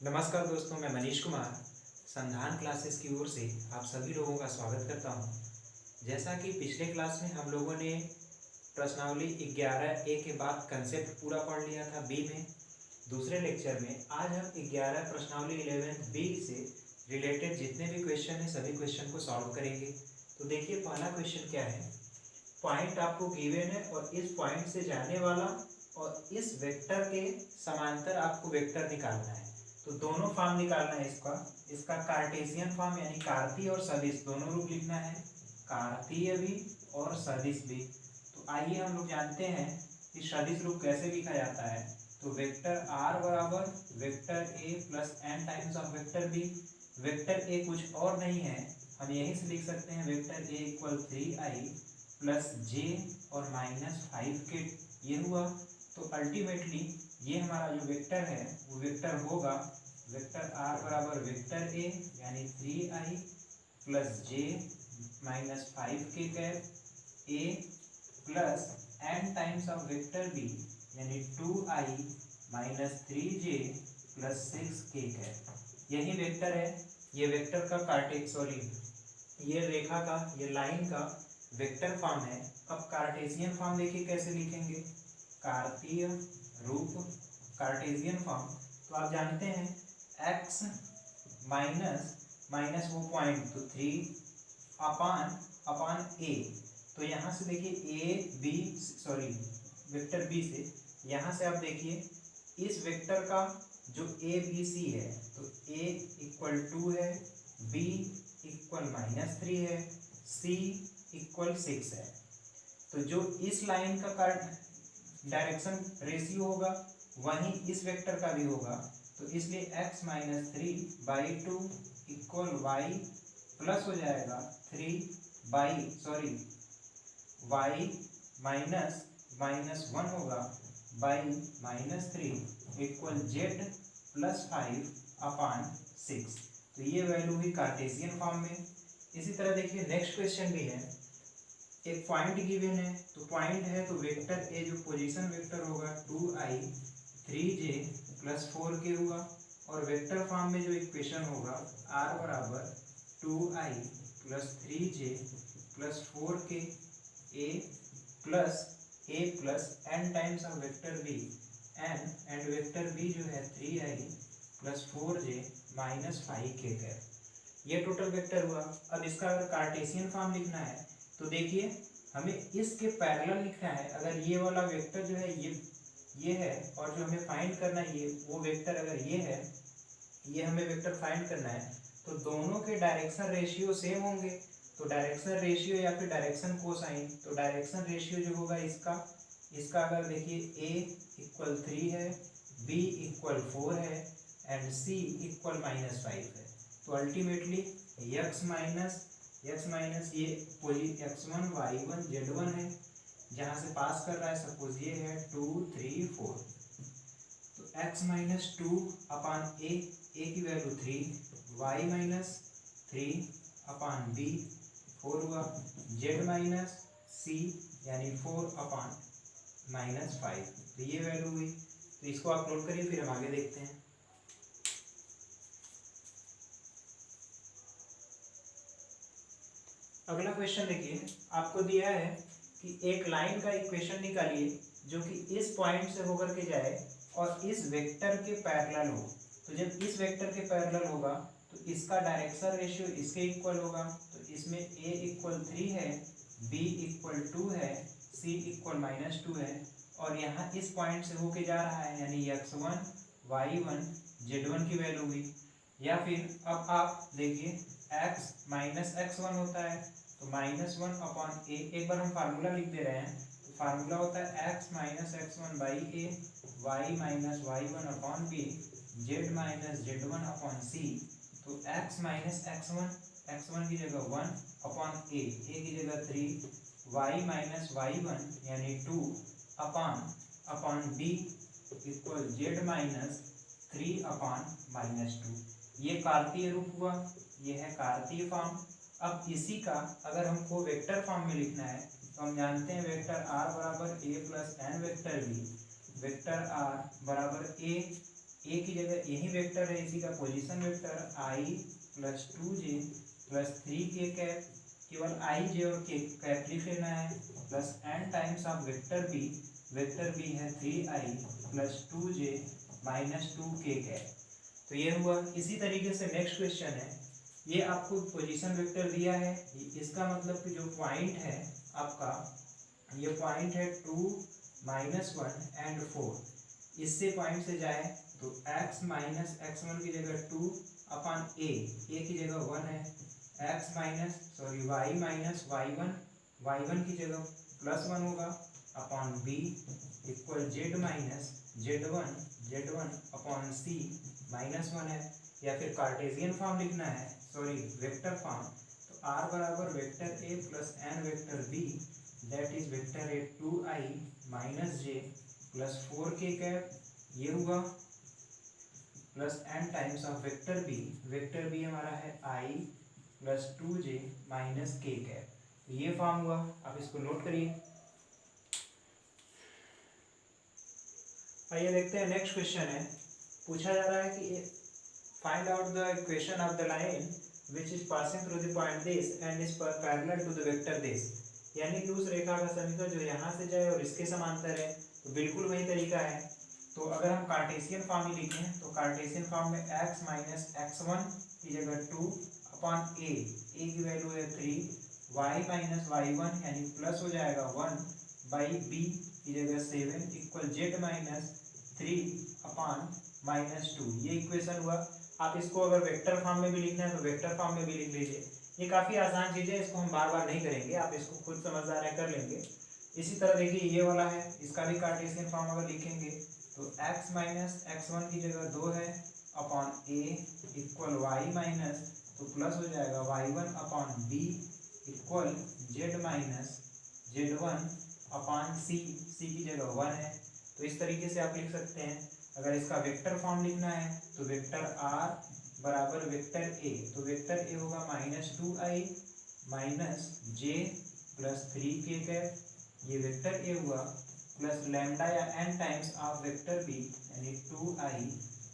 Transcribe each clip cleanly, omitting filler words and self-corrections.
नमस्कार दोस्तों, मैं मनीष कुमार संधान क्लासेस की ओर से आप सभी लोगों का स्वागत करता हूं। जैसा कि पिछले क्लास में हम लोगों ने प्रश्नावली 11A के बाद कंसेप्ट पूरा पढ़ लिया था बी में। दूसरे लेक्चर में आज हम 11 प्रश्नावली 11B से रिलेटेड जितने भी क्वेश्चन हैं सभी क्वेश्चन को सॉल्व करेंगे। तो देखिए, पहला क्वेश्चन क्या है। पॉइंट आपको गिवन है और इस पॉइंट से जाने वाला और इस वेक्टर के समांतर आपको वेक्टर निकालना है। तो दोनों फॉर्म निकालना है इसका कार्टेशियन फॉर्म यानी कार्तीय और सदिश दोनों रूप लिखना है, कार्तीय भी और सदिश भी। तो आइए हम लोग जानते हैं कि सदिश रूप कैसे लिखा जाता है। तो वेक्टर r बराबर vector a plus n times of vector b। Vector a कुछ और नहीं है, हम यहीं से लिख सकते हैं vector a equal 3i plus j और -5k। ये हुआ। तो अल्टीमेटली ये हमारा जो वेक्टर है वो वेक्टर होगा वेक्टर r बराबर वेक्टर a यानी 3i plus J -5k cap a plus n times of vector b यानी 2i minus 3j plus 6k cap. यही वेक्टर है। ये वेक्टर का ये रेखा का, ये लाइन का वेक्टर फॉर्म है। अब कार्टेशियन फॉर्म देखिए कैसे लिखेंगे। कार्तीय रूप कार्टेशियन फॉर्म, तो आप जानते हैं x माइनस माइनस वो पॉइंट तो 3 अपान अपान a। तो यहाँ से देखिए A B sorry vector B से यहाँ से आप देखिए इस वेक्टर का जो ए बी सी है तो a इक्वल 2 है, b इक्वल -3 है, c इक्वल 6 है। तो जो इस लाइन का डायरेक्शन रेशियो होगा वहीं इस वेक्टर का भी होगा। तो इसलिए x minus 3/2 equal y plus हो जाएगा 3 y माइनस -1 होगा बाई -3 इक्वल z प्लस 5 अपान 6। तो ये वैल्यू हुई कार्टेशियन फॉर्म में। इसी तरह देखिए नेक्स्ट क्वेश्चन भी है। एक पॉइंट गिवन है, तो पॉइंट है तो वेक्टर ए जो पोजीशन वेक्टर होगा 2i 3j प्लस 4k हुआ। और वेक्टर फॉर्म में जो इक्वेशन होगा r बराबर 2i plus 3j plus 4k a plus n times of vector b n and vector b जो है 3i plus 4j minus 5k है। ये टोटल वेक्टर हुआ। अब इसका अगर कार्टेशियन फॉर्म लिखना है तो देखिए हमें इसके पैरेलल लिखना है। अगर ये वाला वेक्टर जो है ये है और जो हमें फाइंड करना है ये वो वेक्टर अगर ये है, ये हमें वेक्टर फाइंड करना है तो दोनों के डायरेक्शन रेशियो सेम होंगे। तो डायरेक्शन रेशियो या फिर डायरेक्शन कोसाइन, तो डायरेक्शन रेशियो जो होगा इसका अगर देखिए a इक्वल 3 है, b इक्वल 4 है एंड c इक्वल -5 है। तो अल्टीमेटली x माइनस ये x1 y1 z1 है, जहाँ से पास कर रहा है सपोज ये है 2 3 4। तो x माइनस 2 अपान a की वैल्यू 3, y माइनस 3 अपान b 4 हुआ, z माइनस c यानी 4 अपान -5। तो ये वैल्यू हुई। तो इसको आप नोट करिए, फिर हम आगे देखते हैं। अगला क्वेश्चन देखिए, आपको दिया है कि एक लाइन का इक्वेशन निकालिए जो कि इस पॉइंट से होकर के जाए और इस वेक्टर के पैरेलल हो। तो जब इस वेक्टर के पैरेलल होगा तो इसका डायरेक्शन रेशियो इसके इक्वल होगा। तो इसमें a इक्वल 3 है, b इक्वल 2 है, c इक्वल -2 है और यहाँ इस पॉइंट से होके जा रहा है यानी x1 y1 z1 की वैल्यू हुई। या फिर अब आप देखिए x माइनस x1 होता है तो -1 अपॉन a। एक बार हम फार्मूला लिख दे रहे हैं। तो फार्मूला होता है x minus x1 by a, y minus y1 upon b, z minus z1 upon c। तो x माइनस x1 की जगह 1 अपॉन a की जगह 3, y माइनस y1 यानी 2 upon b equal z minus 3 upon -2। ये कार्तीय रूप हुआ, ये है कार्तीय फॉर्म। अब इसी का अगर हमको वेक्टर फॉर्म में लिखना है तो हम जानते हैं वेक्टर r बराबर a plus N vector b। Vector r बराबर a ए की जगह यही वेक्टर है, इसी का position vector i plus 2j प्लस 3k कैप, केवल आई जे और के कैप लिख लेना है, plus N times of vector b है 3i plus 2j minus 2k cap. तो ये हुआ। इसी तरीके से नेक्स्ट क्वेश्चन है, ये आपको पोजीशन वेक्टर दिया है, इसका मतलब कि जो पॉइंट है आपका, ये पॉइंट है 2 -1 एंड 4, इससे पॉइंट से जाए तो x माइनस x1 की जगह 2 अपॉन a की जगह 1 है, y माइनस y1 की जगह +1 होगा upon b equal z minus z1 upon c -1 है। या फिर कार्टेशियन फॉर्म लिखना है, वेक्टर फॉर्म, तो r बराबर vector a plus n vector b, that is vector a 2i minus j plus 4k cap, ये हुआ, plus n times of vector B हमारा है i plus 2j minus k cap. तो ये form हुआ, आप इसको नोट करिए। आइए देखते हैं नेक्स्ट क्वेश्चन है, पूछा जा रहा है कि find out the equation of the line which is passing through the point this and is parallel to the vector this, यानी कि उस रेखा का समीकरण जो यहाँ से जाए और इसके समांतर है, तो बिल्कुल वही तरीका है। तो अगर हम कार्टेशियन फॉर्म ही लिखें तो कार्टेशियन फॉर्म में x माइनस x1 की जगह 2 अपॉन a की वैल्यू है 3, y माइनस y1 यानी प्लस हो जाएगा 1 बाई b की जगह 7 equal z minus 3 upon minus 2, ये इक्वेशन हुआ। आप इसको अगर वेक्टर फॉर्म में भी लिखना है तो वेक्टर फॉर्म में भी लिख लीजिए, ये काफ़ी आसान चीज़ है, इसको हम बार बार नहीं करेंगे, आप इसको खुद समझदार है कर लेंगे। इसी तरह देखिए ये वाला है, इसका भी कार्टेशियन फॉर्म अगर लिखेंगे तो x माइनस x1 की जगह 2 है upon a equal y minus, तो प्लस हो जाएगा y1 upon b equal z minus z1 upon c की जगह 1 है। तो इस तरीके से आप लिख सकते हैं। अगर इसका वेक्टर फॉर्म लिखना है तो वेक्टर r बराबर वेक्टर a, तो वेक्टर a होगा -2i minus j plus 3k cap, ये वेक्टर a हुआ, प्लस लैम्डा या n times of vector b यानी 2i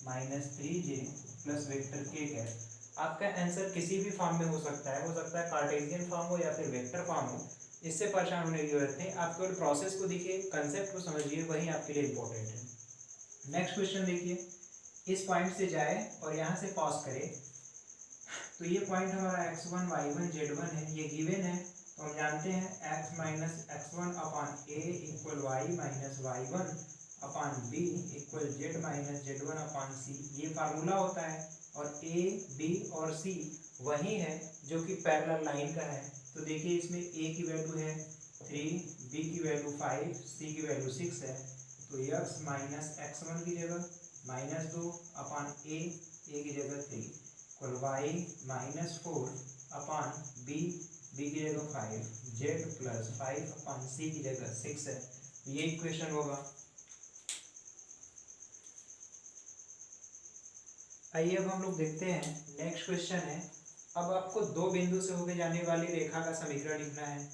minus 3j plus vector k cap. आपका आंसर किसी भी फॉर्म में हो सकता है कार्टेशियन फॉर्म हो या फिर वेक्टर फॉर्म हो, इससे परेशान होने की जरूरत नहीं। आप केवल प्रोसेस को देखिए, कंसेप्ट को समझिए, वही आपके लिए इंपॉर्टेंट है। नेक्स्ट क्वेश्चन देखिए, इस पॉइंट से जाए और यहाँ से पॉज करे, तो ये पॉइंट हमारा x1 y1 z1 है, ये गिवन है, तो हम जानते हैं x minus x1 upon a equal y minus y1 upon b equal z minus z1 upon c, ये फार्मूला होता है। और a b और c वही है जो कि पैरेलल लाइन का है। तो देखिए इसमें a की वैल्यू है 3, b की वैल्यू 5, c की वैल्यू 6 है, तो x माइनस x1 की जगह -2 अपॉन a की जगह 3 equal y minus 4 upon b की जगह 5, z प्लस 5 अपॉन c की जगह 6 है, ये इक्वेशन होगा। आइए अब हम लोग देखते हैं नेक्स्ट क्वेश्चन है। अब आपको दो बिंदु से होके जाने वाली रेखा का समीकरण लिखना है।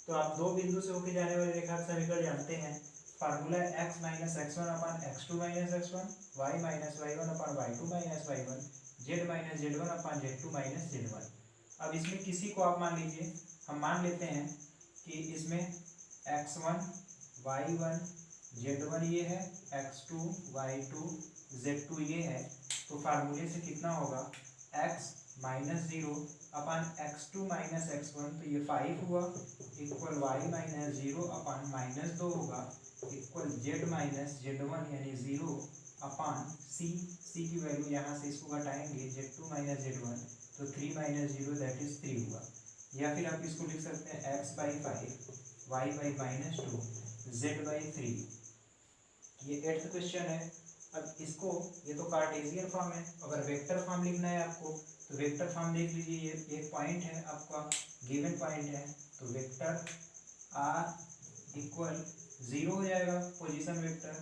तो आप दो बिंदु से होके जाने वाली रेखा का समीकरण जानते हैं, formula x minus x1 upon x2 minus x1, y minus y1 upon y2 minus y1, z minus z1 upon z2 minus z1। अब इसमें किसी को आप मान लीजिए, हम मान लेते हैं कि इसमें x1 y1 z1 ये है, x2 y2 z2 ये है, तो फार्मूले से कितना होगा x minus 0 upon x2 minus x1, तो ये 5 हुआ, equal y minus 0 upon minus 2 होगा, इक्वल z माइनस z1 यानी 0 अपॉन c की वैल्यू यहाँ से इसको घटाएंगे z2 माइनस z1, तो 3 माइनस 0 दैट इज 3 हुआ। या फिर आप इसको लिख सकते हैं x by 5 y by minus 2 z by 3। ये 8th क्वेश्चन है। अब इसको, ये तो कार्टेशियन फॉर्म है, अगर वेक्टर फॉर्म लिखना है आपको तो वेक्टर फॉर्म देख लीजिए, ये एक पॉइंट है आपका, गिवन पॉइंट है, तो वेक्टर r इक्वल 0 हो जाएगा position vector,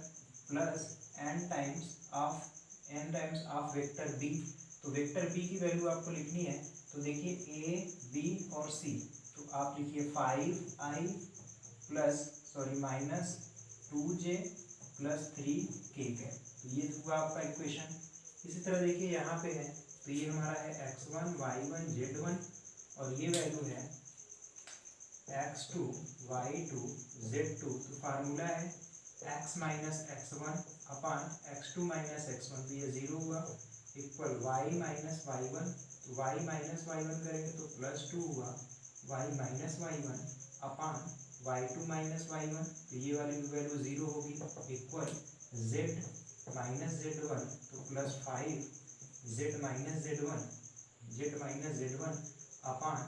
plus n times of vector b। तो वेक्टर b की वैल्यू आपको लिखनी है, तो देखिए a b और c, तो आप लिखिए 5i प्लस माइनस 2j प्लस 3k के। तो ये हुआ आपका इक्वेशन। इसी तरह देखिए यहाँ पे है, तो ये हमारा है x1 y1 z1 और ये वैल्यू है x2 y2 z2। तो फार्मूला है x माइनस x1 अपान x2 माइनस x1, तो ये 0 हुआ, इक्वल y माइनस y1, तो y माइनस y1 करेंगे तो +2 हुआ, y माइनस y1 अपान y2 माइनस y1, तो ये वाली वैल्यू 0 होगी, इक्वल z माइनस z1 तो +5 z माइनस z1 अपान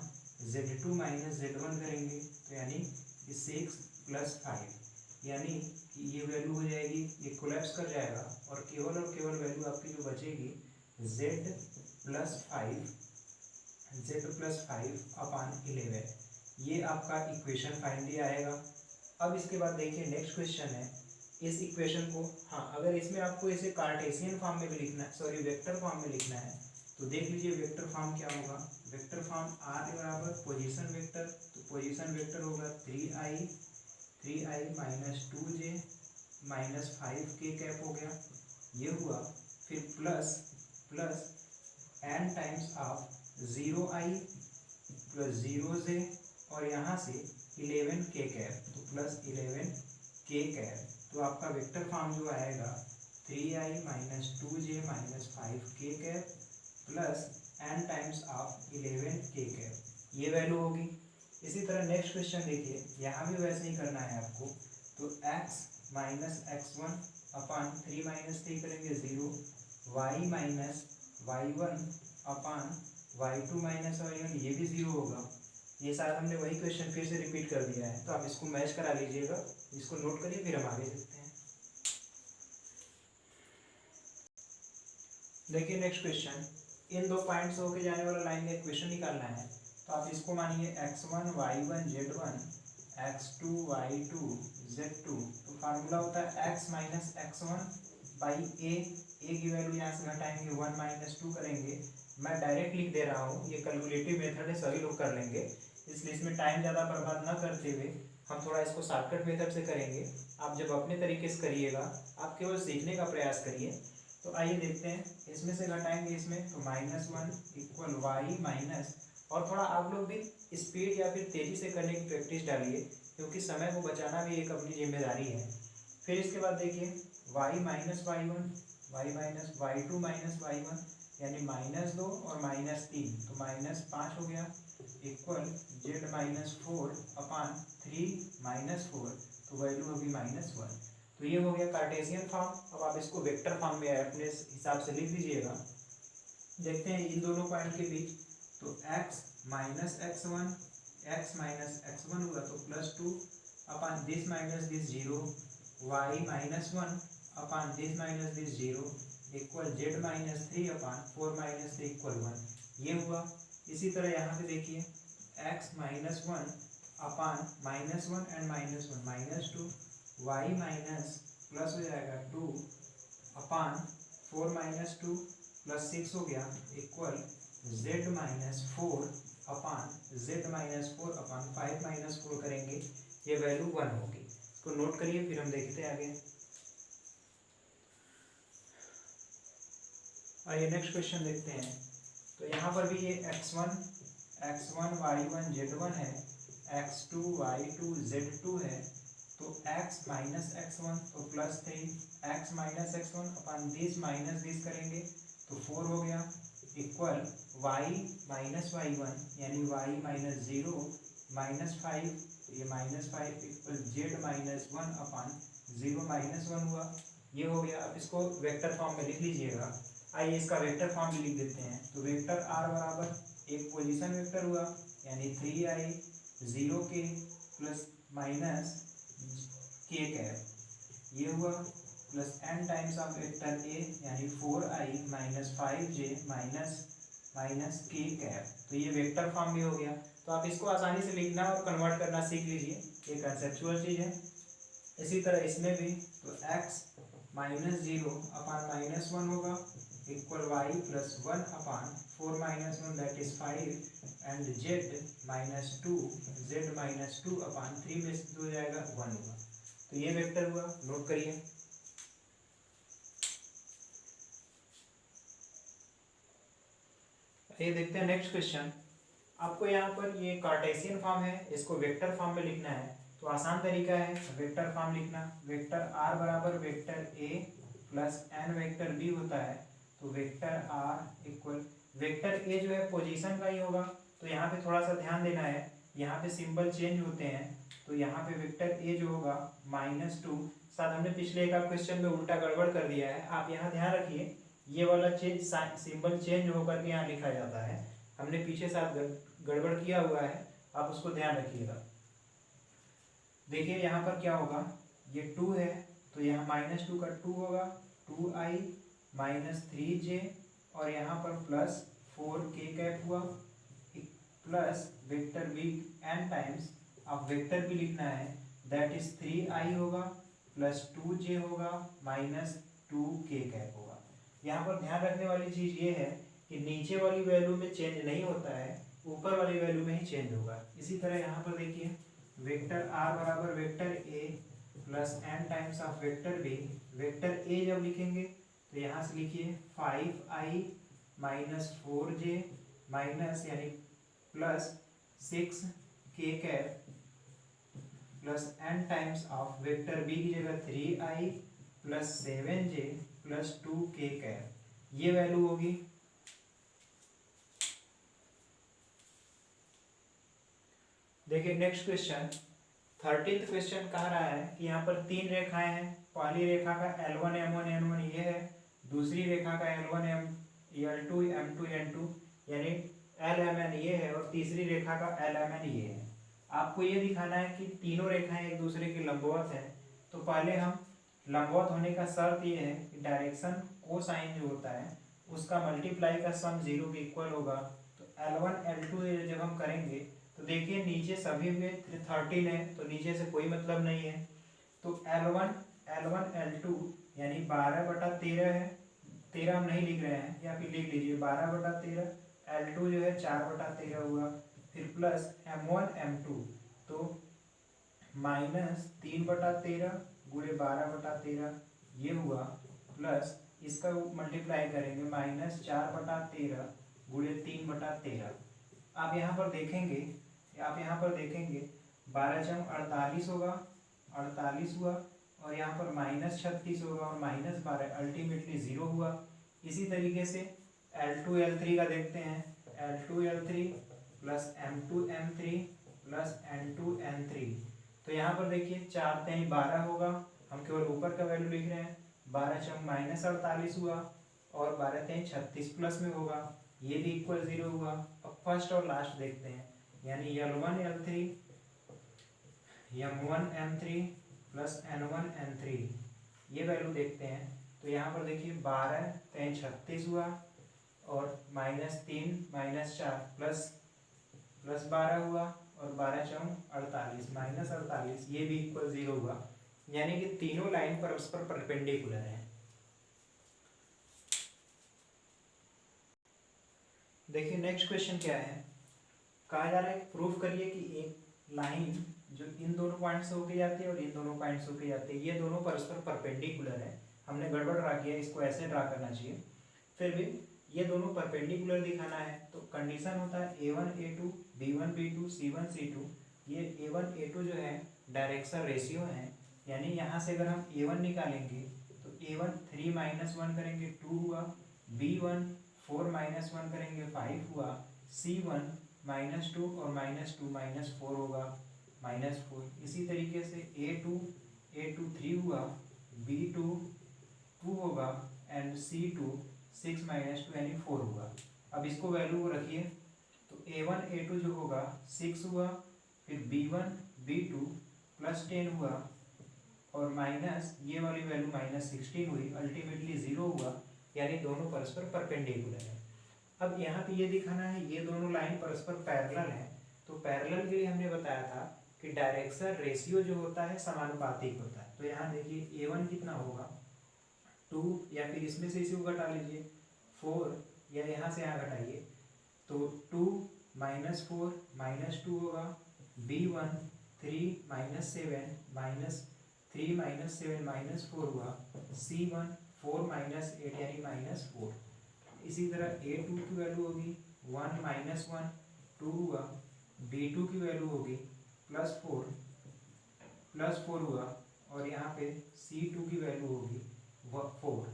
z2 माइनस z1 करेंगे, तो यानी 6 + 5, यानी कि ये वैल्यू हो जाएगी, ये कोलैप्स कर जाएगा और केवल वैल्यू आपकी जो बचेगी z + 5 अपान 11, ये आपका इक्वेशन फाइनली आएगा। अब इसके बाद देखिए नेक्स्ट क्वेश्चन है, इस इक्वेशन को, हाँ अगर इसमें आपको इसे कार्टेशियन फॉर्म में भी लिखना है, सॉरी वेक्टर फॉर्म में लिखना है, तो देख लीजिए वेक्टर फॉर्म क्या होगा। वेक्टर फॉर्म r बराबर पोजीशन वेक्टर, तो पोजीशन वेक्टर होगा 3i minus 2j minus 5k cap हो गया, ये हुआ। फिर plus n times of 0i plus 0j और यहाँ से 11k कैप, तो प्लस 11k कैप, तो आपका वेक्टर फॉर्म जो आएगा 3i minus 2j minus 5k cap plus n times of 11k cap, ये वैल्यू होगी। इसी तरह नेक्स्ट क्वेश्चन देखिए, यहाँ भी वैसे ही करना है आपको, तो x माइनस x1 अपान 3 माइनस 3 करेंगे 0, y माइनस y1 अपान y2 माइनस y1, ये भी 0 होगा। ये शायद हमने वही क्वेश्चन फिर से रिपीट कर दिया है, तो आप इसको मैच करा लीजिएगा, इसको नोट करिए, फिर हम आगे देखते हैं। देखिए नेक्स्ट क्वेश्चन, इन दो पॉइंट्स होके जाने वाला लाइन का इक्वेशन निकालना है, तो आप इसको मानिए x1 y1 z1 x2 y2 z2, तो फार्मूला होता है x माइनस x1 बाई ए की वैल्यू यहाँ से घटाएंगे 1 माइनस 2 करेंगे। मैं डायरेक्ट लिख दे रहा हूँ, ये कैलकुलेटिव मेथड है, सभी लोग कर लेंगे, इसलिए इसमें टाइम ज़्यादा बर्बाद ना करते हुए हम थोड़ा इसको शॉर्टकट मेथड से करेंगे। आप जब अपने तरीके से करिएगा, आप केवल सीखने का प्रयास करिए। तो आइए देखते हैं, इसमें से घटाएंगे इसमें, तो -1 इक्वल वाई माइनस, और थोड़ा आप लोग भी स्पीड या फिर तेज़ी से करने की प्रैक्टिस डालिए, क्योंकि समय को बचाना भी एक अपनी जिम्मेदारी है। फिर इसके बाद देखिए y minus y1 y minus y2 minus y1, यानी -2 और -3, तो -5 हो गया, इक्वल z माइनस 4 अपान 3 माइनस 4, तो वैल्यू होगी -1। तो ये हो गया कार्टेशियन फॉर्म। अब आप इसको वेक्टर फॉर्म में अपने हिसाब से लिख लीजिएगा। देखते हैं इन दोनों पॉइंट के बीच, तो x माइनस x1 हुआ तो +2 upon this minus this 0, y minus 1 upon this minus this 0, equal z minus 3 upon 4 minus 3 equal 1, ये हुआ। इसी तरह यहाँ पे देखिए x minus 1 upon -1 and -1 -2, y minus plus हो जाएगा 2 अपान 4 माइनस 2 प्लस 6 हो गया, इक्वल z माइनस 4 अपान 5 माइनस 4 करेंगे, ये वैल्यू 1 होगी। इसको नोट करिए, फिर हम देखते हैं आगे। आइए नेक्स्ट क्वेश्चन देखते हैं। तो यहाँ पर भी ये x1 y1 z1 है, x2 y2 z2 है, तो x माइनस x1 तो +3, x minus x1 upon this minus this करेंगे तो 4 हो गया, इक्वल y माइनस y1 यानी y माइनस 0 -5, ये -5 इक्वल z माइनस 1 अपान 0 माइनस 1 हुआ, ये हो गया। अब इसको वेक्टर फॉर्म में लिख लीजिएगा। आइए इसका वेक्टर फॉर्म भी लिख देते हैं। तो वेक्टर r बराबर एक पोजीशन वेक्टर हुआ, यानी 3i 0k plus minus k cap, ये हुआ, plus n times of vector a यानी 4i minus 5j minus k cap, तो ये वेक्टर फॉर्म भी हो गया। तो आप इसको आसानी से लिखना और कन्वर्ट करना सीख लीजिए, ये कंसेप्चुअल चीज़ है। इसी तरह इसमें भी, तो x माइनस 0 अपान -1 होगा, equal y plus 1 upon 4 minus 1 that is 5, and z minus 2 अपान 3 में से 2 जाएगा 1 होगा। तो ये वेक्टर हुआ, नोट करिए। ये देखते हैं नेक्स्ट क्वेश्चन। आपको यहाँ पर ये कार्टेशियन फॉर्म है, इसको वेक्टर फॉर्म में लिखना है। तो आसान तरीका है वेक्टर फॉर्म लिखना। वेक्टर आर बराबर vector A plus N vector B होता है। तो vector R equal vector A जो है पोजीशन का ही होगा। तो यहाँ पे थोड़ा सा ध्यान देना है, यहाँ पे सिंबल चेंज होते हैं। तो यहाँ पे वेक्टर ए जो होगा -2, शायद हमने पिछले एक क्वेश्चन में उल्टा गड़बड़ कर दिया है। आप यहाँ ध्यान रखिए, ये वाला चेंज सिंबल चेंज होकर के यहाँ लिखा जाता है। हमने पीछे साथ गड़बड़ किया हुआ है, आप उसको ध्यान रखिएगा। देखिए यहाँ पर क्या होगा, ये 2 है तो यहाँ -2 का 2 होगा, 2i -3j और यहाँ पर प्लस 4k कैप हुआ plus vector B N times. अब वेक्टर भी लिखना है, दैट इज 3i होगा प्लस 2j होगा -2k कैप होगा। यहाँ पर ध्यान रखने वाली चीज़ ये है कि नीचे वाली वैल्यू में चेंज नहीं होता है, ऊपर वाली वैल्यू में ही चेंज होगा। इसी तरह यहाँ पर देखिए वेक्टर आर बराबर vector A plus N times of vector B. Vector A जब लिखेंगे तो यहाँ से लिखिए 5i -4j माइनस यानी plus 6k cap plus N times of vector B की जगह 3i plus 7j plus 2k cap, ये वैल्यू होगी। देखिए नेक्स्ट क्वेश्चन, 13th क्वेश्चन कह रहा है कि यहाँ पर 3 रेखाएं हैं। पहली रेखा का L1 M1 N1 ये है, दूसरी रेखा का L1 L2 M2 N2 यानी LMN ये है, और तीसरी रेखा का LMN ये है। आपको ये दिखाना है कि तीनों रेखाएं एक दूसरे के लंबवत हैं। तो पहले हम लंबवत होने का शर्त ये है कि डायरेक्शन कोसाइन जो होता है उसका मल्टीप्लाई का सम 0 के इक्वल होगा। तो L1 L2 जब हम करेंगे तो देखिए नीचे सभी में 13 है तो नीचे से कोई मतलब नहीं है। तो L1 L2 यानी 12/13 है, 13 हम नहीं लिख रहे हैं, या फिर लिख लीजिए 12/13। L2 जो है 4/13 हुआ, फिर प्लस M1 M2 तो -3/13 गुणे 12/13 ये हुआ, प्लस इसका मल्टीप्लाई करेंगे -4/13 गुणे 3/13। आप यहाँ पर देखेंगे 12 जम 48 होगा, 48 हुआ, और यहाँ पर -36 होगा और -12 अल्टीमेटली 0 हुआ। इसी तरीके से L2 L3 का देखते हैं, L2 L3 plus M2 M3 plus N2 N3। तो यहाँ पर देखिए 4 3 12 होगा, हम केवल ऊपर का वैल्यू लिख रहे हैं। 12 चम -48 हुआ और 12 3 36 प्लस में होगा, ये भी इक्वल 0 हुआ। अब फर्स्ट और लास्ट देखते हैं, यानी L1 L3 M1 M3 plus N1 N3 ये वैल्यू देखते हैं। तो यहाँ पर देखिए 12 3 36 हुआ और -3 -4 प्लस 12 हुआ और 12 चौं 48 -48 ये भी इक्वल 0 हुआ, यानी कि तीनों लाइन परस्पर परपेंडिकुलर हैं। देखिए नेक्स्ट क्वेश्चन क्या है, कहा जा रहा है प्रूफ करिए कि एक लाइन जो इन दोनों पॉइंट से होके जाती है और इन दोनों पॉइंट से होके जाती है, ये दोनों परस्पर परपेंडिकुलर है। हमने गड़बड़ ड्रा किया, इसको ऐसे ड्रा करना चाहिए। फिर भी ये दोनों परपेंडिकुलर दिखाना है तो कंडीशन होता है A1 A2 B1 B2 C1 C2। ये A1 A2 जो है डायरेक्शन रेशियो है, यानी यहाँ से अगर हम A1 निकालेंगे तो A1 3 -1 करेंगे 2 हुआ, B1 4 -1 करेंगे 5 हुआ, C1 -2 और -2 -4 होगा -4। इसी तरीके से A2 3 हुआ, B2 2 होगा एंड C2 6 -2 यानी 4 हुआ। अब इसको वैल्यू को रखिए तो A1 A2 जो होगा 6 हुआ, फिर B1 B2 प्लस 10 हुआ और माइनस ये वाली वैल्यू -16 हुई, अल्टीमेटली 0 हुआ, यानी दोनों परस्पर परपेंडिकुलर है। अब यहाँ पे ये दिखाना है ये दोनों लाइन परस्पर पैरेलल है। तो पैरेलल के लिए हमने बताया था कि डायरेक्शन रेशियो जो होता है समानुपातिक होता है। तो यहाँ देखिए A1 कितना होगा 2, या फिर इसमें से इसी को घटा लीजिए 4, या यहाँ से यहाँ घटाइए तो 2 -4 -2 होगा, B1 3 -7 -3 -7 -4 हुआ, C1 4 -8 यानी -4। इसी तरह A2 की वैल्यू होगी 1 माइनस 1 2 हुआ, B2 की वैल्यू होगी +4 हुआ, और यहाँ पे C2 की वैल्यू होगी 4।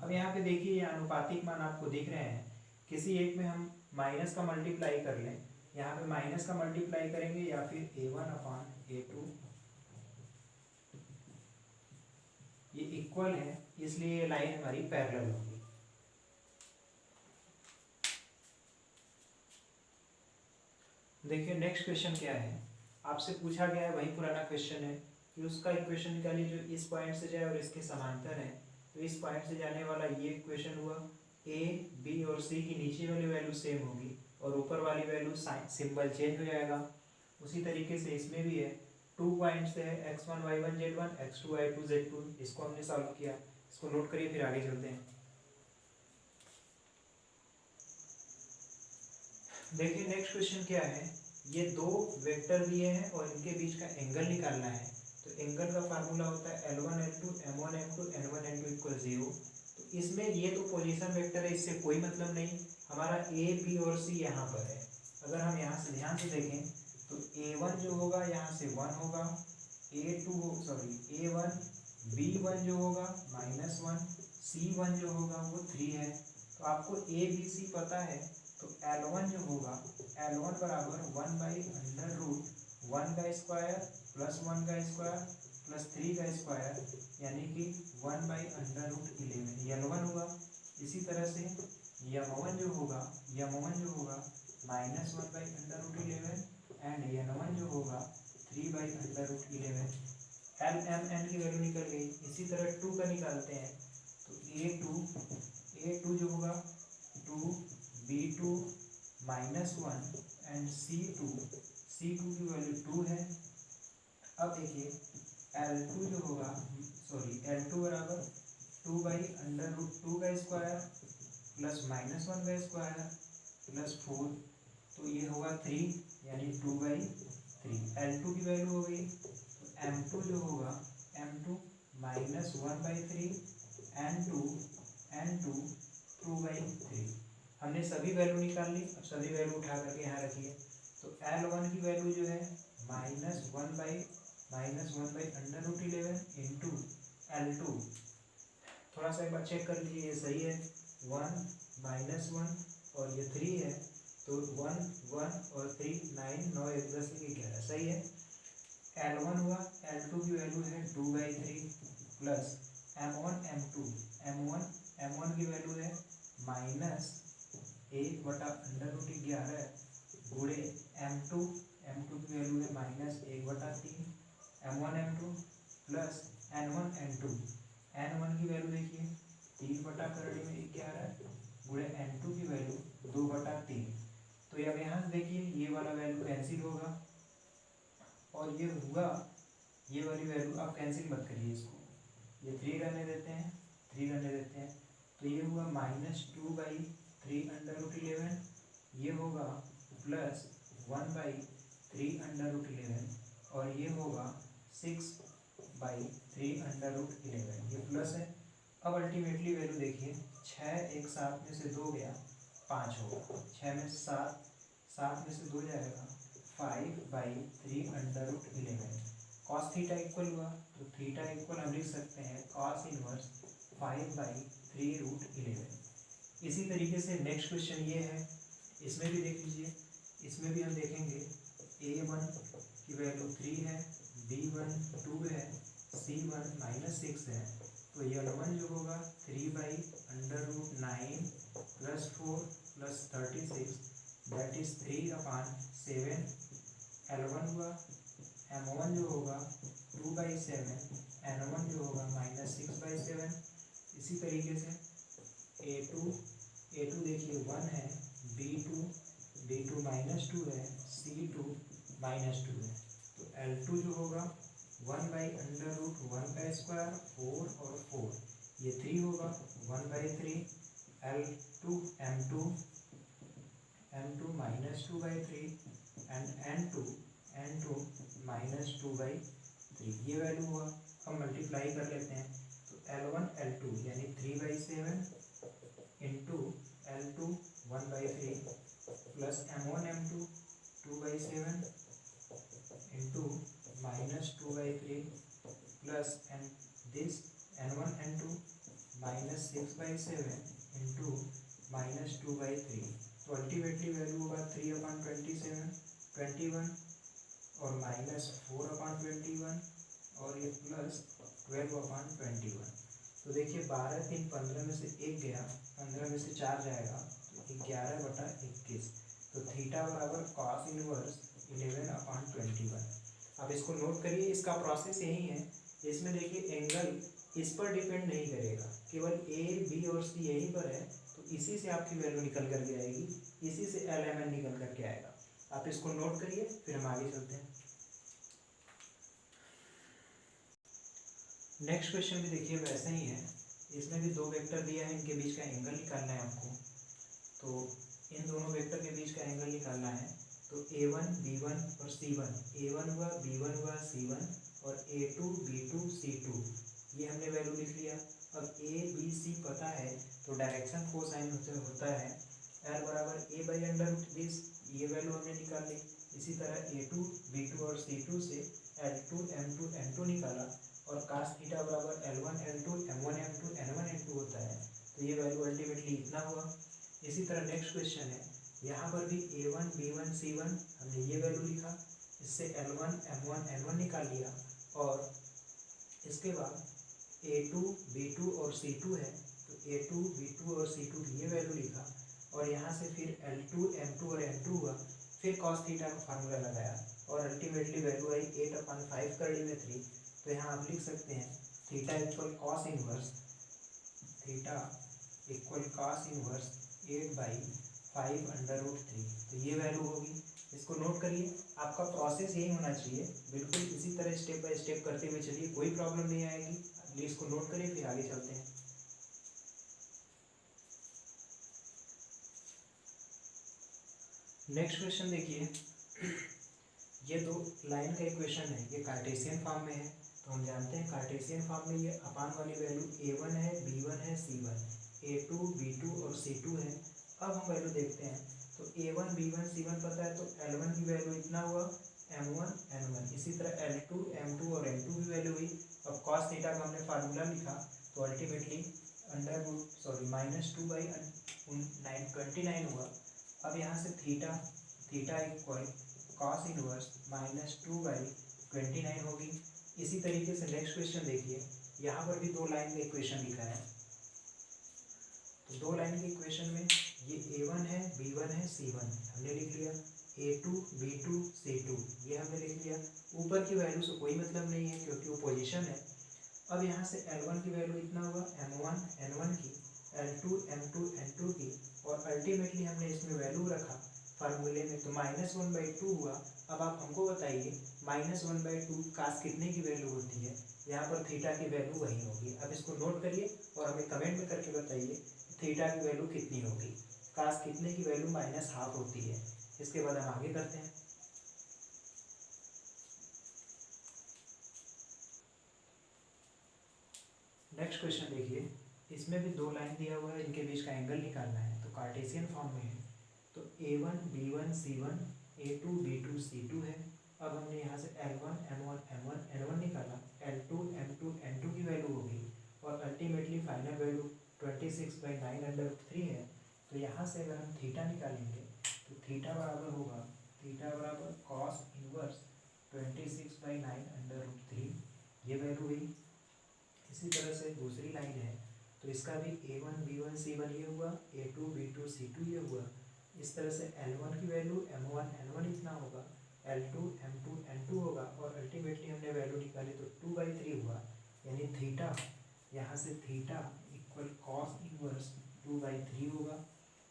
अब यहाँ पे देखिए ये अनुपातिक मान आपको दिख रहे हैं, किसी एक में हम माइनस का मल्टीप्लाई कर लें, यहाँ पे माइनस का मल्टीप्लाई करेंगे या फिर A1/A2, ये इक्वल है इसलिए ये लाइन हमारी पैरेलल होगी। देखिए नेक्स्ट क्वेश्चन क्या है, आपसे पूछा गया है, वही पुराना क्वेश्चन है कि उसका इक्वेशन निकालिए जो इस पॉइंट से जाए और इसके समांतर है। तो इस पॉइंट से जाने वाला ये इक्वेशन हुआ, ए बी और सी की नीचे वाली वैल्यू सेम होगी और ऊपर वाली वैल्यू सिंबल चेंज हो जाएगा। उसी तरीके से इसमें भी है, 2 पॉइंट्स है x1 y1 z1 x2 y2 z2, इसको हमने सॉल्व किया, इसको नोट करिए फिर आगे चलते हैं। देखिए नेक्स्ट क्वेश्चन क्या है, ये दो वेक्टर दिए हैं और इनके बीच का एंगल निकालना है। तो एंगल का फार्मूला होता है L1 L2 M1 M2 N1 N2 = 0। तो इसमें ये तो पोजीशन वेक्टर है, इससे कोई मतलब नहीं, हमारा ए बी और सी यहाँ पर है। अगर हम यहाँ से ध्यान से देखें तो A1 जो होगा यहाँ से 1 होगा, A1 B1 जो होगा -1, C1 जो होगा वो 3 है। तो आपको ए बी सी पता है, तो L1 जो होगा L1 बराबर 1/√1 का स्क्वायर प्लस 1 का स्क्वायर प्लस 3 का स्क्वायर, यानी कि 1/√11 L1 हुआ। इसी तरह से M1 जो होगा -1/√11 एंड N1 जो होगा 3/√11। L M N की वैल्यू निकल गई। इसी तरह 2 का निकालते हैं, तो A2 जो होगा 2 B2 -1 एंड C2 की वैल्यू 2 है। अब देखिए L2 जो होगा L2 बराबर 2/√2 का स्क्वायर प्लस -1 का स्क्वायर प्लस 4, तो ये होगा 3 यानी 2/3। L2 की वैल्यू हो गई, तो M2 जो होगा M2 -1/3 N2 2/3। हमने सभी वैल्यू निकाल ली, अब सभी वैल्यू उठा करके यहाँ रखिए। तो L1 की वैल्यू जो है -1/√11 इंटू L2, थोड़ा सा एक बार चेक कर लीजिए ये सही है, 1 -1 और ये 3 है, तो 1 1 और 3 9 9 1 10 11 सही है। L1 हुआ, L2 की वैल्यू है 2/3 प्लस M1 की वैल्यू है -1/√11 गुणे M2 की वैल्यू है -1/3 M1 M2 plus N1 N1 की वैल्यू देखिए 3/11 गुणे N2 की वैल्यू 2/3। तो अब यहाँ से देखिए ये वाला वैल्यू कैंसिल होगा और ये हुआ, ये वाली वैल्यू आप कैंसिल मत करिए, इसको ये 3 रहने देते हैं, तो ये हुआ -2/3√11, ये होगा प्लस 1/3√11 और ये होगा 6/3√11, ये प्लस है। अब अल्टीमेटली वैल्यू देखिए, 6 एक 7 में से 2 गया 5 होगा, 6 में से 7 में से 2 जाएगा 5/3√11। cos थीटा इक्वल हुआ, तो थीटा इक्वल हम लिख सकते हैं cos इनवर्स 5/3√11। इसी तरीके से नेक्स्ट क्वेश्चन ये है, इसमें भी देख लीजिए, इसमें भी हम देखेंगे A1 की वैल्यू 3 है, B1 2 है, C1 -6 है, तो L1 जो होगा 3/√9 plus 4 plus 36 that is 3/7 L1 हुआ। M1 जो होगा 2/7, N1 जो होगा -6/7। इसी तरीके से A2 देखिए 1 है, B2 -2 है, C2 -2 है, तो L2 जो होगा 1/√1 का स्क्वायर 4 और 4, ये 3 होगा 1/3 L2 M2 -2/3 एंड N2 -2/3, ये वैल्यू हुआ। हम मल्टीप्लाई कर लेते हैं, तो L1 L2 यानी 3/7 into L2 1/3 plus m1 m2 2/7 into -2/3 plus N this n1 n2 -6/7 into -2/3। तो अल्टीमेटली वैल्यू होगा 3/27 21 और -4/21 और ये प्लस 12/21। तो देखिए 12 3 15 में से 1 गया, 15 में से 4 जाएगा तो 11/21। तो थीटा बराबर कॉस इनवर्स 11/21। अब इसको नोट करिए, इसका प्रोसेस यही है। इसमें देखिए एंगल इस पर डिपेंड नहीं करेगा, केवल ए बी और सी यहीं पर है, तो इसी से आपकी वैल्यू निकल कर के आएगी, इसी से LMN निकल करके आएगा। आप इसको नोट करिए, फिर हम आगे चलते हैं। नेक्स्ट क्वेश्चन भी देखिए वैसा ही है। इसमें भी दो वेक्टर दिया है, इनके बीच का एंगल निकालना है आपको। तो इन दोनों वेक्टर के बीच का एंगल निकालना है। तो A1 B1 और C1, A1 हुआ B1 हुआ C1 और A2 B2 C2, ये हमने वैल्यू लिख लिया। अब A B C पता है तो डायरेक्शन कोसाइन होता है L बराबर A/√दिस, ये वैल्यू हमने निकाल ली। इसी तरह A2 B2 और C2 से L2 M2 N2 निकाला और cos थीटा बराबर L1 L2 M1 M2 N1 N2 होता है, तो ये वैल्यू अल्टीमेटली इतना हुआ। इसी तरह नेक्स्ट क्वेश्चन है, यहाँ पर भी A1 B1 C1 हमने ये वैल्यू लिखा, इससे L1 M1 N1 निकाल लिया और इसके बाद A2 B2 और C2 है, तो A2 B2 और C2 की ये वैल्यू लिखा और यहाँ से फिर L2 M2 और N2 हुआ, फिर cos थीटा का फार्मूला लगाया और अल्टीमेटली वैल्यू आई 8/5 कर डी में 3। तो यहाँ आप लिख सकते हैं theta equal cos inverse, theta equal cos inverse 8/5√3। तो ये वैल्यू होगी। इसको नोट करिए, आपका प्रोसेस यही होना चाहिए, बिल्कुल इसी तरह स्टेप बाय स्टेप करते हुए चलिए, कोई प्रॉब्लम नहीं आएगी। प्लीज इसको नोट करिए, फिर आगे चलते हैं। नेक्स्ट क्वेश्चन देखिए, ये दो लाइन का इक्वेशन है, ये कार्टेशियन फॉर्म में है। तो हम जानते हैं कार्टेशियन फॉर्म में ये अपान वाली वैल्यू A1 है B1 है C1, A2 B2 और C2 है। अब हम वैल्यू देखते हैं, तो A1 B1 C1 पता है, तो L1 की वैल्यू इतना हुआ, M1 N1, इसी तरह L2 M2 और N2 की वैल्यू हुई। अब cos थीटा का हमने फार्मूला लिखा, तो अल्टीमेटली -2/29 हुआ। अब यहाँ से थीटा इक्वल कॉस इनवर्स -2/29 होगी। इसी तरीके से नेक्स्ट क्वेश्चन देखिए, यहाँ पर भी दो लाइन का इक्वेशन लिखा है। तो दो लाइन के इक्वेशन में ये A1 है B1 है C1 हमने लिख लिया, A2 B2 C2 ये हमने लिख लिया। ऊपर की वैल्यू से कोई मतलब नहीं है क्योंकि वो पोजीशन है। अब यहाँ से L1 की वैल्यू इतना हुआ, M1 N1 की, L2 M2 N2 की, और अल्टीमेटली हमने इसमें वैल्यू रखा फार्मूले में, तो -1/2 हुआ। अब आप हमको बताइए -1/2 कास कितने की वैल्यू होती है? यहाँ पर थीटा की वैल्यू वही होगी। अब इसको नोट करिए और हमें कमेंट में करके बताइए थीटा की वैल्यू कितनी होगी। कास कितने की वैल्यू -1/2 होती है। इसके बाद हम आगे करते हैं। नेक्स्ट क्वेश्चन देखिए, इसमें भी दो लाइन दिया हुआ है, इनके बीच का एंगल निकालना है। तो कार्टेशियन फॉर्म में है, तो A1 B1 C1 A2 B2 C2 है। अब हमने यहाँ से L1 M1 M1 N1 निकाला, L2 M2 N2 की वैल्यू होगी और अल्टीमेटली फाइनल वैल्यू 26/9√3 है। तो यहाँ से अगर हम थीटा निकालेंगे तो थीटा बराबर होगा, थीटा बराबर कॉस इनवर्स 26/9√3, ये वैल्यू हुई। इसी तरह से दूसरी लाइन है, तो इसका भी A1 B1 C1 ये हुआ, A2 B2 C2 ये हुआ। इस तरह से L1 की वैल्यू M1 N1 इतना होगा, L2 M2 N2 होगा और अल्टीमेटली हमने वैल्यू निकाली तो 2/3 हुआ। यानी थीटा, यहाँ से थीटा इक्वल कॉस इनवर्स 2/3 होगा,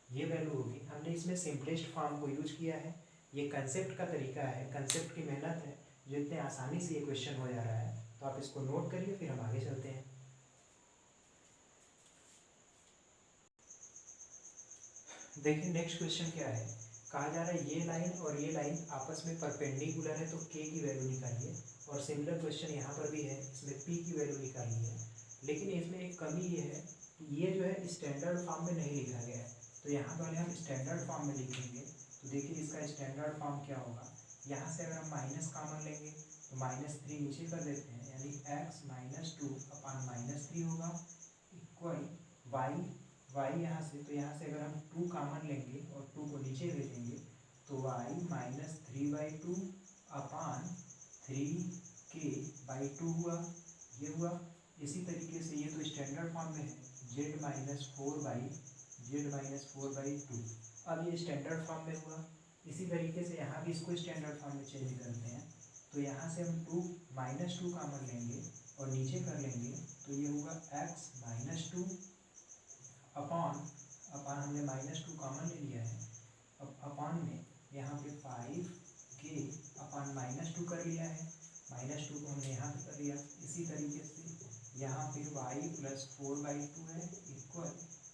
ये वैल्यू होगी। हमने इसमें सिंपलेस्ट फॉर्म को यूज किया है। ये कंसेप्ट का तरीका है, कंसेप्ट की मेहनत है, जो इतने आसानी से ये क्वेश्चन हो जा रहा है। तो आप इसको नोट करिए, फिर हम आगे चलते हैं। देखिए नेक्स्ट क्वेश्चन क्या है, कहा जा रहा है ये लाइन और ये लाइन आपस में परपेंडिकुलर है, तो k की वैल्यू निकालिए। और सिमिलर क्वेश्चन यहाँ पर भी है, इसमें p की वैल्यू निकाली है। लेकिन इसमें एक कमी ये है कि ये जो है स्टैंडर्ड फॉर्म में नहीं लिखा गया है। तो यहाँ पहले हम स्टैंडर्ड फॉर्म में लिखेंगे। तो देखिए इसका स्टैंडर्ड फॉर्म क्या होगा, यहाँ से अगर हम माइनस कॉमन लेंगे तो -3 नीचे कर देते हैं, यानी x -2 अपान -3 होगा इक्वल y यहाँ से, तो यहाँ से अगर हम 2 कॉमन लेंगे और 2 को नीचे भेजेंगे तो y -3/2 अपान 3k/2 हुआ, ये हुआ। इसी तरीके से ये तो स्टैंडर्ड फॉर्म में है, z-4/2। अब ये स्टैंडर्ड फॉर्म में हुआ। इसी तरीके से यहाँ भी इसको स्टैंडर्ड फॉर्म में चेंज करते हैं, तो यहाँ से हम -2 कॉमन लेंगे और नीचे कर लेंगे तो ये होगा x -2 अपान हमने -2 कॉमन ले लिया है, अब अपान में यहाँ पे 5k अपान -2 कर लिया है, -2 को हमने यहाँ पे कर लिया। इसी तरीके से यहाँ पे y + 4/2 है इक्वल,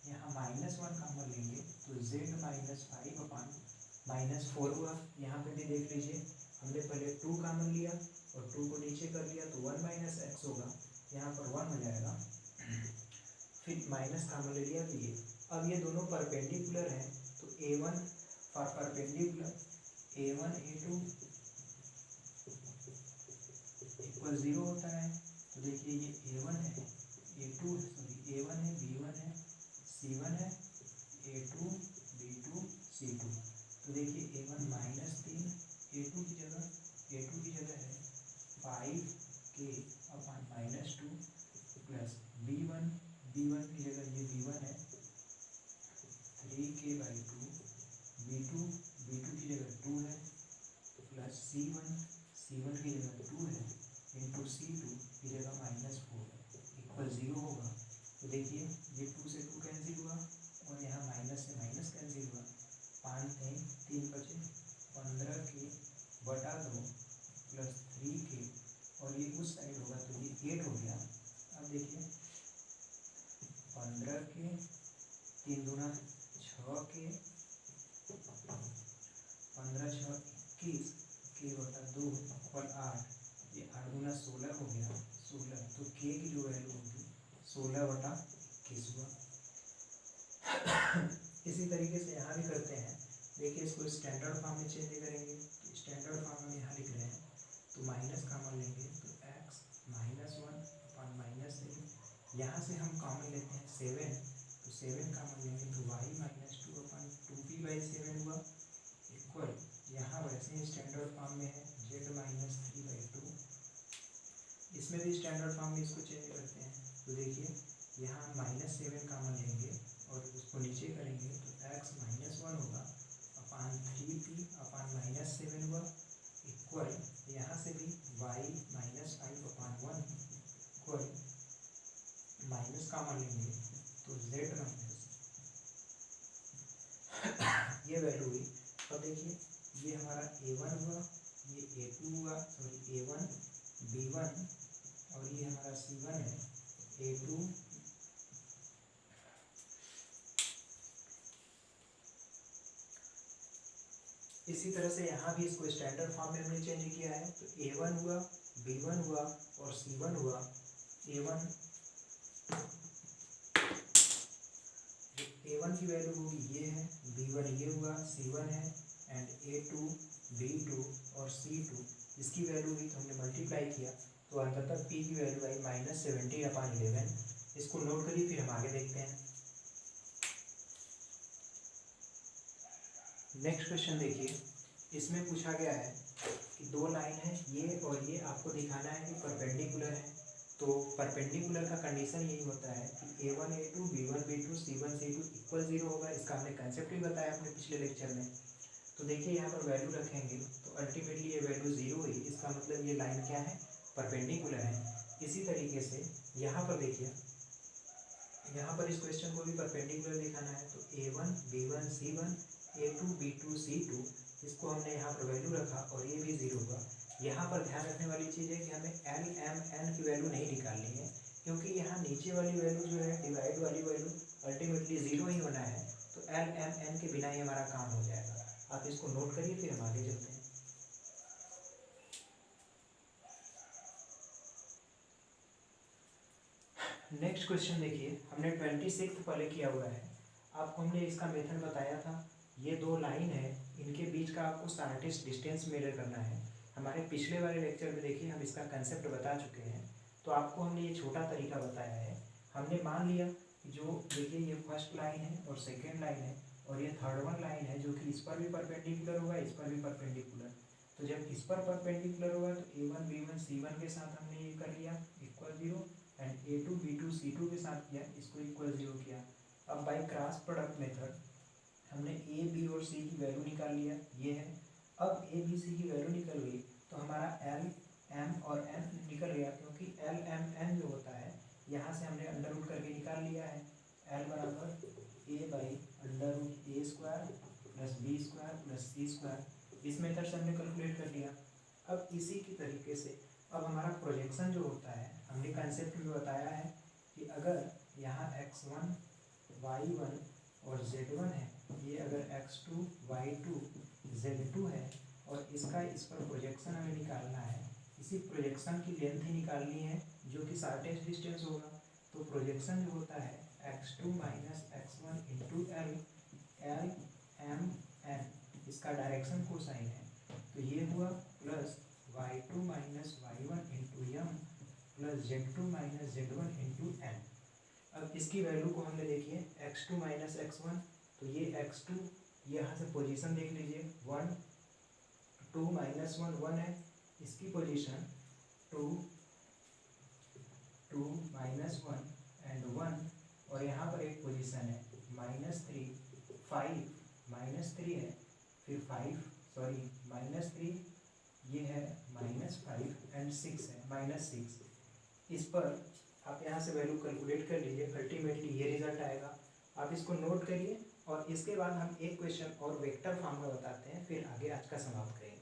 यहाँ -1 कॉमन लेंगे तो z -5 अपान -4 हुआ। यहाँ पे भी देख लीजिए, हमने पहले 2 कॉमन लिया और 2 को नीचे कर लिया तो 1 - x होगा, यहाँ पर 1 हो जाएगा, फिर माइनस कॉमन ले लिया तो ये। अब ये दोनों परपेंडिकुलर हैं तो a1 for perpendicular a1 a2 equal 0 होता है। तो देखिए ये a1 है, a2 है, सॉरी a1 है, b1 है, c1 है, a2 b2 c2। तो देखिए a1 -3 a2 की जगह है 5k अपान -2 प्लस b1 की जगह ये b1 है 3k/2, b2 की जगह 2 है प्लस c1 की जगह 2 है इंटू c2 की जगह -4 है इक्वल 0 होगा। तो देखिए ये 2 से 2 कैंसिल हुआ और यहाँ माइनस से माइनस कैंसिल हुआ, 5 3 बचे, 15k/2 प्लस 3k और ये उस साइड होगा तो ये 8 हो गया। अब देखिए 15k 3 दूना 6k 15 6 21 k/2 और 8, ये 8 दूना 16 हो गया, 16। तो k की जो वैल्यू होगी 16/21 हुआ। इसी तरीके से यहाँ भी करते हैं, देखिए इसको स्टैंडर्ड फॉर्म में चेंज करेंगे तो स्टैंडर्ड फॉर्म में यहाँ लिख रहे हैं तो माइनस कॉमन लेंगे तो x -1 अपान -7, यहाँ से हम कॉमन लेते हैं 7 तो 7 कॉमन लेंगे तो y -2 अपान 2p/7 हुआ इक्वल, यहाँ वैसे ही स्टैंडर्ड फॉर्म में है z -3/2, इसमें भी स्टैंडर्ड फॉर्म में इसको चेंज करते हैं। तो देखिए यहाँ -7 कॉमन लेंगे और उसको नीचे करेंगे तो x -1 होगा अपान 3p अपान -7 हुआ इक्वल, यहाँ से भी y -5 अपान 1 इक्वल, माइनस कॉमन लेंगे तो z- ये वैल्यू हुई। अब देखिए ये हमारा a1 हुआ, ये a2 हुआ, सॉरी a1 b1 और ये हमारा c1 है a2 इसी तरह से यहाँ भी इसको स्टैंडर्ड फॉर्म में हमने चेंज किया है तो a1 हुआ, b1 हुआ और c1 हुआ। a1 की वैल्यू होगी ये है, b1 ये हुआ, c1 है एंड a2 b2 और c2 इसकी वैल्यू हुई तो हमने मल्टीप्लाई किया तो अंततः p की वैल्यू आई -17/11। इसको नोट करिए फिर हम आगे देखते हैं। नेक्स्ट क्वेश्चन देखिए, इसमें पूछा गया है कि दो लाइन है ये और ये, आपको दिखाना है कि परपेंडिकुलर है। तो परपेंडिकुलर का कंडीशन यही होता है कि a1 a2 b1 b2 c1 c2 equal 0 होगा। इसका हमने कंसेप्ट भी बताया अपने पिछले लेक्चर में। तो देखिए यहाँ पर वैल्यू रखेंगे तो अल्टीमेटली ये वैल्यू 0 हुई, इसका मतलब ये लाइन क्या है, परपेंडिकुलर है। इसी तरीके से यहाँ पर देखिए, यहाँ पर इस क्वेश्चन को भी परपेंडिकुलर दिखाना है तो a1 b1 c1 a2 b2 c2 इसको हमने यहाँ पर वैल्यू रखा और ये भी 0 हुआ। यहाँ पर ध्यान रखने वाली चीज़ है कि हमें एल एम एन की वैल्यू नहीं निकालनी है, क्योंकि यहाँ नीचे वाली वैल्यू जो है डिवाइड वाली वैल्यू अल्टीमेटली 0 ही होना है। तो एल एम एन के बिना ही हमारा काम हो जाएगा। आप इसको नोट करिए फिर हम आगे चलते हैं। नेक्स्ट क्वेश्चन देखिए, हमने 26 पहले किया हुआ है। आपको हमने इसका मेथड बताया था, ये दो लाइन है, इनके चीज़ का आपको शार्टेस्ट डिस्टेंस मेजर करना है। हमारे पिछले वाले लेक्चर में देखिए हम इसका कंसेप्ट बता चुके हैं, तो आपको हमने ये छोटा तरीका बताया है। हमने मान लिया कि जो देखिए ये फर्स्ट लाइन है और सेकेंड लाइन है और ये थर्ड वन लाइन है जो कि इस पर भी परपेंडिकुलर होगा, इस पर भी परपेंडिकुलर। तो जब इस पर परपेंडिकुलर होगा तो A1 B1 C1 के साथ हमने ये कर लिया equal 0 and A2 B2 C2 के साथ किया, इसको इक्वल 0 किया। अब बाई क्रॉस प्रोडक्ट मेथड हमने A B और C की वैल्यू निकाल लिया, ये है। अब A B C की वैल्यू निकल गई तो हमारा L M और N निकल गया, क्योंकि L M N जो होता है यहाँ से हमने अंडर रूट करके निकाल लिया है। L बराबर A by under root A square plus B square plus C square, इस मेथड से हमने कैलकुलेट कर लिया। अब इसी की तरीके से अब हमारा प्रोजेक्शन जो होता है हमने कंसेप्ट में बताया है कि अगर यहाँ x1 y1 और z1 है, ये अगर x2 y2 z2 है और इसका इस पर प्रोजेक्शन हमें निकालना है, इसी प्रोजेक्शन की लेंथ ही निकालनी है जो कि शार्टेस्ट डिस्टेंस होगा। तो प्रोजेक्शन जो होता है x2 minus x1 into L L M N, इसका डायरेक्शन कोसाइन है, तो ये हुआ plus y2 minus y1 into M plus z2 minus z1 into N. अब इसकी वैल्यू को हमने देखिए x2 माइनस x1, तो ये x2 यहाँ से पोजीशन देख लीजिए 1 2 माइनस 1 1 है, इसकी पोजीशन 2 2 माइनस 1 एंड 1, और यहाँ पर एक पोजीशन है माइनस 3 5 माइनस 3 है, फिर 5 सॉरी माइनस 3, ये है माइनस 5 एंड 6 है माइनस 6। इस पर आप यहाँ से वैल्यू कैलकुलेट कर लीजिए, अल्टीमेटली ये रिजल्ट आएगा। आप इसको नोट करिए और इसके बाद हम एक क्वेश्चन और वेक्टर फॉर्म में बताते हैं, फिर आगे आज का समाप्त करेंगे।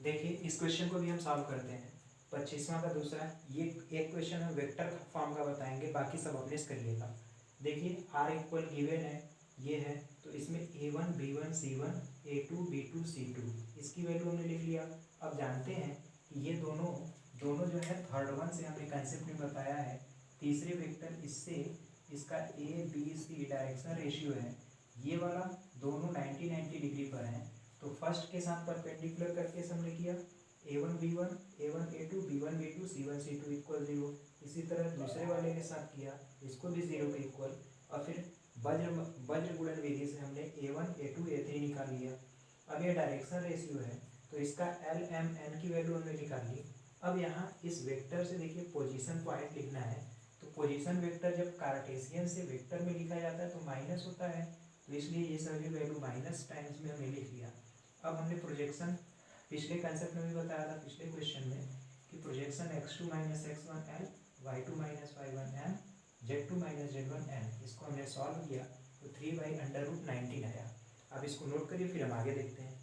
देखिए इस क्वेश्चन को भी हम सॉल्व करते हैं। 25वां का दूसरा, ये एक क्वेश्चन हम वेक्टर फॉर्म का बताएंगे, बाकी सब अपने से करिएगा। देखिए आर इक्वल गिवन है, ये है, तो इसमें A1 B1 C1 A2 B2 C2, इसकी वैल्यू हमने लिख लिया। अब जानते हैं कि ये दोनों जो है थर्ड वन से हमने कंसेप्ट में बताया है, तीसरे वेक्टर इससे इसका ABC डायरेक्शन रेशियो है, ये वाला दोनों 90 डिग्री पर हैं, तो फर्स्ट के साथ परपेंडिकुलर करके हमने किया A1 B1 A1 A2 B1 B2 C1 C2 equal 0। इसी तरह दूसरे वाले के साथ किया, इसको भी 0 के इक्वल, और फिर वज्र गुणन विधि से हमने A1 A2 A3 निकाल लिया। अब ये डायरेक्शन रेशियो है, तो इसका L M N की वैल्यू हमने निकाल ली। अब यहाँ इस वेक्टर से देखिए पोजीशन पॉइंट लिखना है, तो पोजीशन वेक्टर जब कार्टेशियन से वेक्टर में लिखा जाता है तो माइनस होता है, तो इसलिए ये सभी वैल्यू माइनस टाइम्स में हमने लिख लिया। अब हमने प्रोजेक्शन पिछले कंसेप्ट में भी बताया था, पिछले क्वेश्चन में, कि projection x2 minus x1 l y2 minus y1 m z2 minus z1 n, इसको हमने सॉल्व किया तो 3/√19 आया। अब इसको नोट करिए, फिर हम आगे देखते हैं।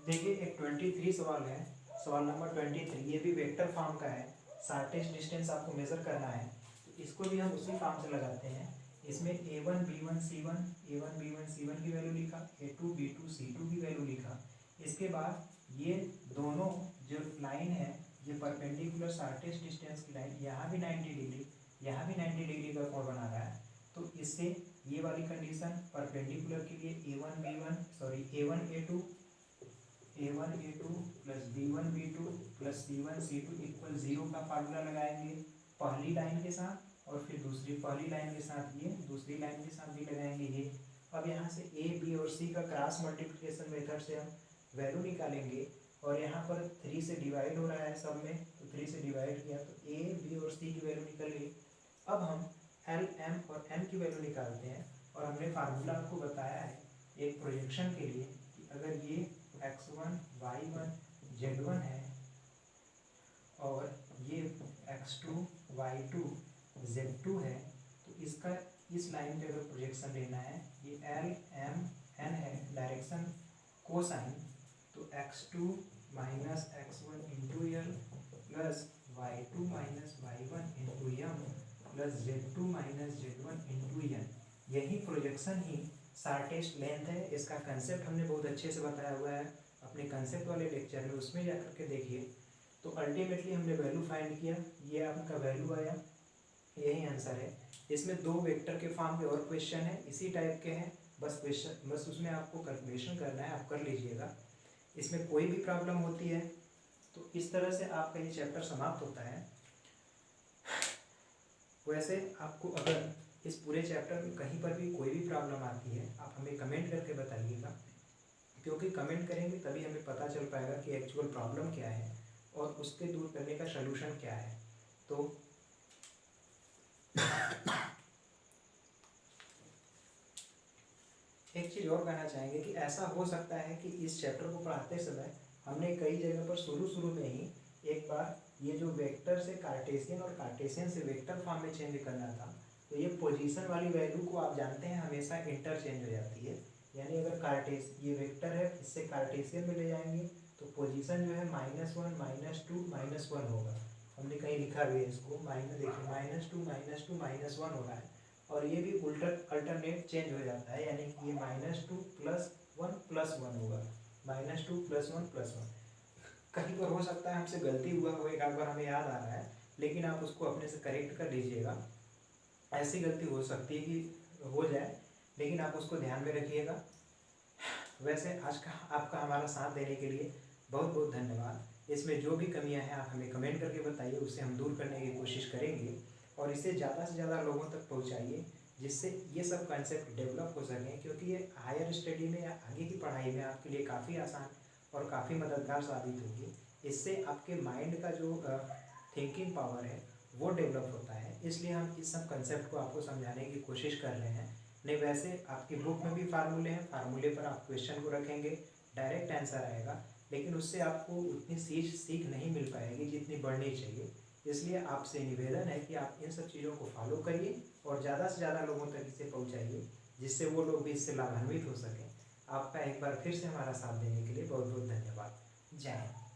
देखिए एक 23 सवाल है, सवाल नंबर 23, ये भी वेक्टर फॉर्म का है, शार्टेस्ट डिस्टेंस आपको मेजर करना है, तो इसको भी हम उसी फॉर्म से लगाते हैं। इसमें A1 B1 C1 A1 B1 C1 की वैल्यू लिखा, A2 B2 C2 की वैल्यू लिखा। इसके बाद ये दोनों जो लाइन है ये परपेंडिकुलर शार्टेस्ट डिस्टेंस की लाइन, यहाँ भी 90 डिग्री, यहाँ भी 90 डिग्री का कोण बना रहा है, तो इससे ये वाली कंडीशन परपेंडिकुलर के लिए A1 B1 sorry A1 A2 plus B1 B2 plus C1 C2 equal 0 का फार्मूला लगाएंगे पहली लाइन के साथ, और फिर दूसरी पहली लाइन के साथ ये, दूसरी लाइन के साथ भी लगाएंगे ये। अब यहाँ से A B और C का क्रॉस मल्टीप्लिकेशन मेथड से हम वैल्यू निकालेंगे, और यहाँ पर 3 से डिवाइड हो रहा है सब में, तो 3 से डिवाइड किया तो A B और C की वैल्यू निकल गई। अब हम L M और N की वैल्यू निकालते हैं, और हमने फार्मूला आपको बताया है एक प्रोजेक्शन के लिए कि अगर ये x1 y1 z1 है और ये x2 y2 z2 है, तो इसका इस लाइन पे अगर प्रोजेक्शन लेना है, ये L M N है डायरेक्शन कोसाइन, तो x2 minus x1 into L plus y2 minus y1 into M plus z2 minus z1 into N, यही प्रोजेक्शन ही शार्टेस्ट लेंथ है। इसका कंसेप्ट हमने बहुत अच्छे से बताया हुआ है अपने कंसेप्ट वाले लेक्चर में, उसमें जाकर के देखिए। तो अल्टीमेटली हमने वैल्यू फाइंड किया, ये आपका वैल्यू आया, यही आंसर है। इसमें 2 वेक्टर के फॉर्म के और क्वेश्चन है, इसी टाइप के हैं, बस उसमें आपको कैलकुलेशन करना है, आप कर लीजिएगा। इसमें कोई भी प्रॉब्लम होती है तो इस तरह से आपका ये चैप्टर समाप्त होता है। वैसे आपको अगर इस पूरे चैप्टर में कहीं पर भी कोई भी प्रॉब्लम आती है, आप हमें कमेंट करके बताइएगा, क्योंकि कमेंट करेंगे तभी हमें पता चल पाएगा कि एक्चुअल प्रॉब्लम क्या है और उसके दूर करने का सलूशन क्या है। तो एक चीज़ और कहना चाहेंगे कि ऐसा हो सकता है कि इस चैप्टर को पढ़ाते समय हमने कई जगह पर शुरू में ही एक बार ये जो वेक्टर से कार्टेशियन और कार्टेशियन से वेक्टर फॉर्म में चेंज करना था, तो ये पोजीशन वाली वैल्यू को आप जानते हैं हमेशा इंटरचेंज हो जाती है। यानी अगर ये वेक्टर है, इससे कार्टेशियन में ले जाएंगे तो पोजीशन जो है -1 -2 -1 होगा। हमने कहीं लिखा भी है इसको, देखिए -2 -1 हो रहा है, और ये भी अल्टरनेट चेंज हो जाता है, यानी कि ये -2 + 1 + 1 होगा, -2 + 1 + 1। कहीं पर हो सकता है हमसे गलती हुआ हो, एक आध बार हमें याद आ रहा है, लेकिन आप उसको अपने से करेक्ट कर लीजिएगा। ऐसी गलती हो सकती है कि हो जाए, लेकिन आप उसको ध्यान में रखिएगा। वैसे आज का आपका हमारा साथ देने के लिए बहुत बहुत धन्यवाद। इसमें जो भी कमियां हैं आप हमें कमेंट करके बताइए, उससे हम दूर करने की कोशिश करेंगे और इसे ज़्यादा से ज़्यादा लोगों तक पहुंचाइए, जिससे ये सब कंसेप्ट डेवलप हो सकें, क्योंकि ये हायर स्टडी में या आगे की पढ़ाई में आपके लिए काफ़ी आसान और काफ़ी मददगार साबित होगी। इससे आपके माइंड का जो थिंकिंग पावर है वो डेवलप होता है, इसलिए हम इस सब कंसेप्ट को आपको समझाने की कोशिश कर रहे हैं। नहीं, वैसे आपकी बुक में भी फार्मूले हैं, फार्मूले पर आप क्वेश्चन को रखेंगे, डायरेक्ट आंसर आएगा, लेकिन उससे आपको उतनी सीख नहीं मिल पाएगी जितनी बढ़नी चाहिए। इसलिए आपसे निवेदन है कि आप इन सब चीज़ों को फॉलो करिए और ज़्यादा से ज़्यादा लोगों तक इसे पहुँचाइए, जिससे वो लोग भी इससे लाभान्वित हो सकें। आपका एक बार फिर से हमारा साथ देने के लिए बहुत बहुत धन्यवाद। जय हिंद।